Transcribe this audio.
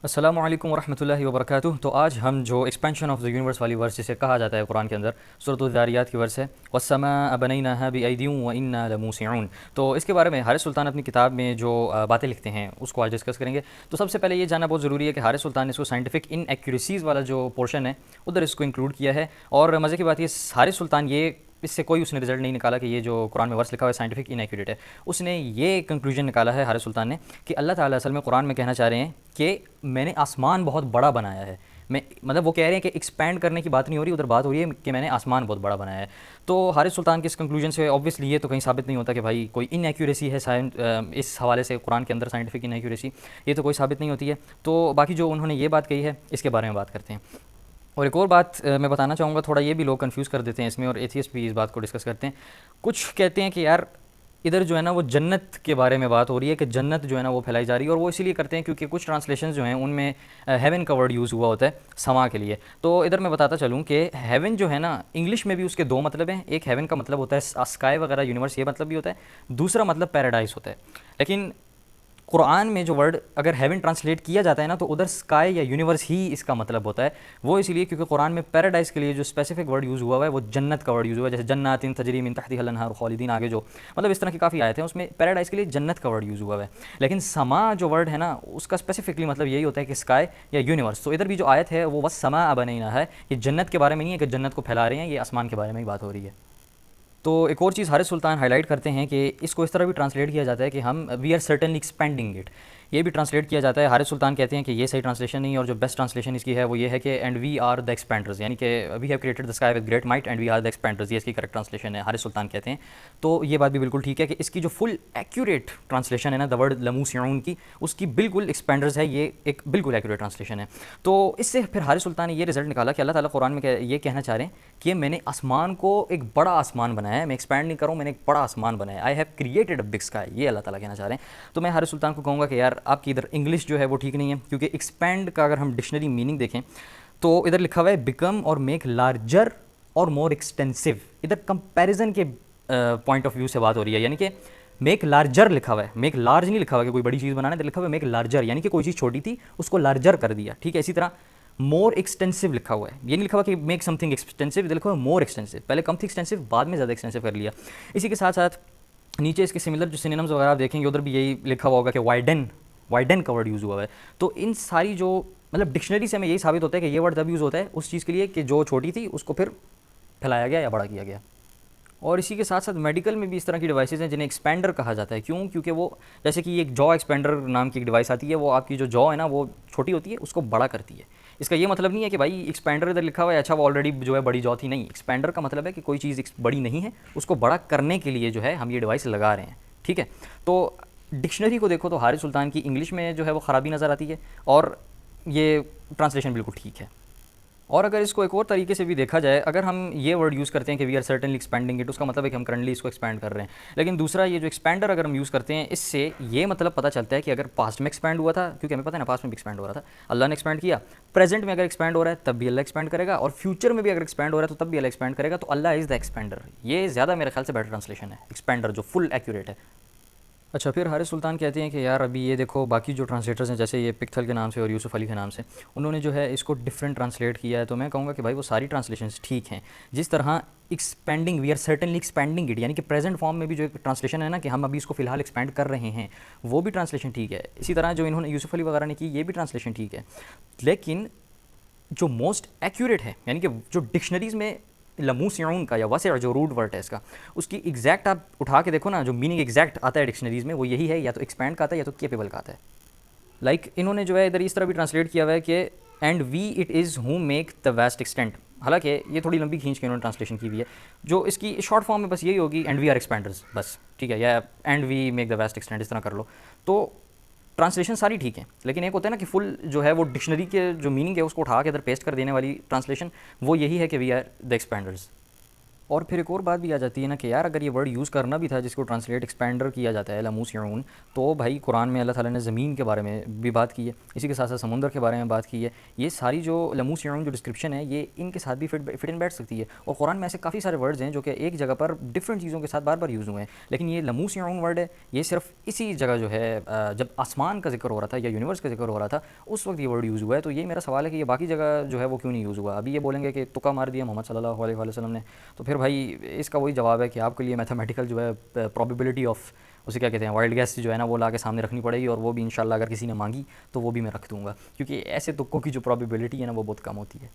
अस्सलामु अलैकुम वरहमतुल्लाहि वबरकातुह। तो आज हम जो एक्सपेंशन ऑफ द यूनिवर्स वाली वर्स जिसे कहा जाता है कुरान के अंदर, सूरत ज़ारियात की वर्स है, वस्समाअ बनैनाहा बिअयदिन व इन्ना लमूसिऊन। तो इसके बारे में हारिस सुल्तान अपनी किताब में जो बातें लिखते हैं उसको आज डिस्कस करेंगे। तो सबसे पहले ये जानना बहुत ज़रूरी है कि हारिस सुल्तान ने इसको साइंटिफिक इनएक्यूरेसीज़ वाला जो पोर्शन है उधर इसको इंक्लूड किया है। और मज़े की बात ये, हारिस सुल्तान ये इससे कोई उसने रिजल्ट नहीं निकाला कि ये जो कुरान में वर्स लिखा हुआ है साइंटिफिक इनएक्यूरेट है। उसने ये कंक्लूजन निकाला है हारिस सुल्तान ने कि अल्लाह ताला असल में कुरान में कहना चाह रहे हैं कि मैंने आसमान बहुत बड़ा बनाया है। मैं मतलब वो कह रहे हैं कि एक्सपैंड करने की बात नहीं हो रही, उधर बात हो रही है कि मैंने आसमान बहुत बड़ा बनाया है। तो हारिस सुल्तान के इस कंक्लूजन से ऑब्वियसली ये तो कहीं साबित नहीं होता कि भाई कोई इनएक्यूरेसी है इस हवाले से कुरान के अंदर साइंटिफिक इनएक्यूरेसी, ये तो कोई साबित नहीं होती है। तो बाकी जो उन्होंने ये बात कही है इसके बारे में बात करते हैं। और एक और बात मैं बताना चाहूँगा, थोड़ा ये भी लोग कंफ्यूज कर देते हैं इसमें, और एथियस्ट भी इस बात को डिस्कस करते हैं। कुछ कहते हैं कि यार इधर जो है ना वो जन्नत के बारे में बात हो रही है कि जन्नत जो है ना वो फैलाई जा रही है, और वो इसीलिए करते हैं क्योंकि कुछ ट्रांसलेशंस जो हैं उनमें हेवन का वर्ड यूज़ हुआ होता है समा के लिए। तो इधर मैं बताता चलूँ कि हेवन जो है ना इंग्लिश में भी उसके दो मतलब हैं। एक हेवन का मतलब होता है स्काई वगैरह यूनिवर्स, ये मतलब भी होता है। दूसरा मतलब पैराडाइस होता है। लेकिन कुरान में जो वर्ड अगर हेवन ट्रांसलेट किया जाता है ना तो उधर स्काई या यूनिवर्स ही इसका मतलब होता है। वो इसलिए क्योंकि कुरान में पैराडाइज के लिए जो स्पेसिफिक वर्ड यूज़ हुआ है वो जन्नत का वर्ड यूज़ हुआ है। जैसे जन्नातिन तजरी मिन तहतिहल अनहार खालिदीन, आगे जो मतलब इस तरह की काफ़ी आयत हैं उसमें पैराडाइज के लिए जन्नत का वर्ड यूज़ हुआ है। लेकिन समा जो वर्ड है ना उसका स्पेसिफिकली मतलब यही होता है कि स्काई या यूनिवर्स। तो इधर भी जो आयत है वो बस समा बनैना है, ये जन्नत के बारे में नहीं है कि जन्नत को फैला रहे हैं, ये आसमान के बारे में ही बात हो रही है। तो एक और चीज़ हारिस सुल्तान हाईलाइट करते हैं कि इसको इस तरह भी ट्रांसलेट किया जाता है कि हम we are certainly expanding it, ये भी ट्रांसलेट किया जाता है। हारिस सुल्तान कहते हैं कि ये सही ट्रांसलेशन नहीं है, और जो बेस्ट ट्रांसलेशन इसकी है वो ये है कि and we are the expanders, यानी कि we have created the sky with great might and we are the expanders, ये इसकी करेक्ट ट्रांसलेशन है हारिस सुल्तान कहते हैं। तो ये बात भी बिल्कुल ठीक है कि इसकी जो फुल एक्यूरेट ट्रांसलेशन है ना द वर्ड लमूसिऊन की, उसकी बिल्कुल एक्सपेंडर्स है, ये एक बिल्कुल एक्यूरेट ट्रांसलेशन है। तो इससे फिर हारिस सुल्तान ने ये रिजल्ट निकाला कि अल्लाह ताला कुरान में ये कहना चाह रहे हैं कि मैंने आसमान को एक बड़ा आसमान बनाया है, मैं एक्सपैंड नहीं करूँ, मैंने एक बड़ा आसमान बनाया, I have created a big sky, ये अल्लाह ताला कहना चाह रहे हैं। तो मैं हारिस सुल्तान को कहूँगा कि यार आपकी इधर इंग्लिश जो है वो ठीक नहीं है, क्योंकि एक्सपैंड का अगर हम डिक्शनरी मीनिंग देखें तो इधर लिखा हुआ है बिकम और मेक लार्जर और मोर एक्सटेंसिव। इधर कंपैरिजन के पॉइंट ऑफ व्यू से बात हो रही है, यानी कि मेक लार्जर लिखा हुआ है, मेक लार्ज नहीं लिखा हुआ कि कोई बड़ी चीज़ बनाना है, लिखा हुआ है मेक लार्जर, यानी कि कोई चीज़ छोटी थी उसको लार्जर कर दिया। ठीक है, इसी तरह मोर एक्सटेंसिव लिखा हुआ है, ये नहीं लिखा हुआ कि मेक समथिंग एक्सटेंसिव, लिखा हुआ है मोर एक्सटेंसिव, पहले कम थी एक्सटेंसिव बाद में ज़्यादा एक्सटेंसिव कर लिया। इसी के साथ साथ नीचे इसके सिमिलर जो सिनोनिम्स वगैरह आप देखेंगे उधर भी यही लिखा हुआ होगा कि वाइडन, वाइडन का वर्ड यूज़ हुआ है। तो इन सारी जो मतलब डिक्शनरी से हमें यही साबित होता है कि ये वर्ड तब यूज़ होता है उस चीज़ के लिए कि जो छोटी थी उसको फिर फैलाया गया या बड़ा किया गया। और इसी के साथ साथ मेडिकल में भी इस तरह की डिवाइसेज हैं जिन्हें एक्सपेंडर कहा जाता है। क्यों? क्योंकि वो जैसे कि एक जॉ एक्सपेंडर नाम की एक डिवाइस आती है, वो आपकी जो जॉ है ना वो छोटी होती है उसको बड़ा करती है। इसका ये मतलब नहीं है कि भाई एक्सपेंडर इधर लिखा हुआ है अच्छा वो ऑलरेडी जो है बड़ी जॉ थी, नहीं, एक्सपेंडर का मतलब है कि कोई चीज़ बड़ी नहीं है उसको बड़ा करने के लिए जो है हम ये डिवाइस लगा रहे हैं। ठीक है, तो डिक्शनरी को देखो तो हारिस सुल्तान की इंग्लिश में जो है वो ख़राबी नज़र आती है, और ये ट्रांसलेशन बिल्कुल ठीक है। और अगर इसको एक और तरीके से भी देखा जाए, अगर हम ये वर्ड यूज़ करते हैं कि we are certainly expanding it, उसका मतलब है कि हम करंटली इसको एक्सपैंड कर रहे हैं। लेकिन दूसरा ये जो एक्सपेंडर अगर हम यूज़ करते हैं, इससे ये मतलब पता चलता है कि अगर पास्ट में एक्सपैंड हुआ था, क्योंकि हमें पता है ना पास्ट में भी एक्सपैंड हो रहा था, अल्लाह ने एक्सपैंड किया, प्रेजेंट में अगर एक्सपैंड हो रहा है तब भी अल्लाह एक्सपैंड करेगा, और फ्यूचर में भी अगर एक्सपैंड हो रहा है तो तब भी अल्लाह एक्सपैंड करेगा। तो अल्लाह इज़ द एक्सपेंडर, ये ज़्यादा मेरे ख्याल से बेटर ट्रांसलेशन है, एक्सपेंडर जो फुल एक्यूरेट है। अच्छा, फिर हारिस सुल्तान कहते हैं कि यार अभी ये देखो बाकी जो ट्रांसलेटर्स हैं जैसे ये पिक्थल के नाम से और यूसुफ अली के नाम से, उन्होंने जो है इसको डिफरेंट ट्रांसलेट किया है। तो मैं कहूँगा कि भाई वो सारी ट्रांसलेशंस ठीक हैं। जिस तरह expanding, we are certainly expanding it, यानी कि प्रेजेंट फॉर्म में भी जो एक ट्रांसलेशन है ना कि हम अभी इसको फिलहाल एक्सपेंड कर रहे हैं, वो भी ट्रांसलेशन ठीक है। इसी तरह जो इन्होंने यूसुफ अली वगैरह ने की ये भी ट्रांसलेशन ठीक है। लेकिन जो मोस्ट एक्यूरेट है, यानी कि जो डिक्शनरीज़ में लमूसिऊन का या वसे जो रूट वर्ड है इसका, उसकी एग्जैक्ट आप उठा के देखो ना, जो मीनिंग एग्जैक्ट आता है डिक्शनरीज़ में वो यही है, या तो एक्सपैंड का आता है या तो केपेबल का आता है। लाइक इन्होंने जो है इधर इस तरह भी ट्रांसलेट किया हुआ है कि and we it is who make the vast extent. हालांकि ये थोड़ी लंबी खींच के इन्होंने ट्रांसलेशन की हुई है, जो इसकी शॉर्ट फॉर्म में बस यही होगी एंड वी आर एक्सपेंडर्स बस, ठीक है, या and we make the vast extent, इस तरह कर लो। तो ट्रांसलेशन सारी ठीक है, लेकिन एक होता है ना कि फुल जो है वो डिक्शनरी के जो मीनिंग है उसको उठा के इधर पेस्ट कर देने वाली ट्रांसलेशन, वो यही है कि वी आर द एक्सपेंडर्स। और फिर एक और बात भी आ जाती है ना कि यार अगर ये वर्ड यूज़ करना भी था जिसको ट्रांसलेट एक्सपेंडर किया जाता है लमूसिऊन, तो भाई कुरान में अल्लाह ताला ने ज़मीन के बारे में भी बात की है, इसी के साथ साथ समुंदर के बारे में बात की है। ये सारी जो लमूसिऊन जो डिस्क्रिप्शन है ये इनके साथ भी फिट इन बैठ सकती है। और कुरान में ऐसे काफ़ी सारे वर्ड्स हैं जो कि एक जगह पर डिफरेंट चीज़ों के साथ बार बार यूज़ हुए हैं, लेकिन ये लमूसिऊन वर्ड है ये सिर्फ इसी जगह जो है जब आसमान का जिक्र हो रहा था या यूनिवर्स का जिक्र हो रहा था उस वक्त ये वर्ड यूज़ हुआ है। तो ये मेरा सवाल है कि ये बाकी जगह जो है वो क्यों नहीं यूज़ हुआ। अभी ये बोलेंगे कि तुक्का मार दिया मोहम्मद सल्लल्लाहु अलैहि वसल्लम ने, तो फिर भाई इसका वही जवाब है कि आपके लिए मैथमेटिकल जो है प्रोबेबिलिटी ऑफ उसे क्या कहते हैं वाइल्ड गैस जो है ना वो ला के सामने रखनी पड़ेगी, और वो भी इंशाल्लाह अगर किसी ने मांगी तो वो भी मैं रख दूंगा, क्योंकि ऐसे तुक्कों की जो प्रोबेबिलिटी है ना वो बहुत कम होती है।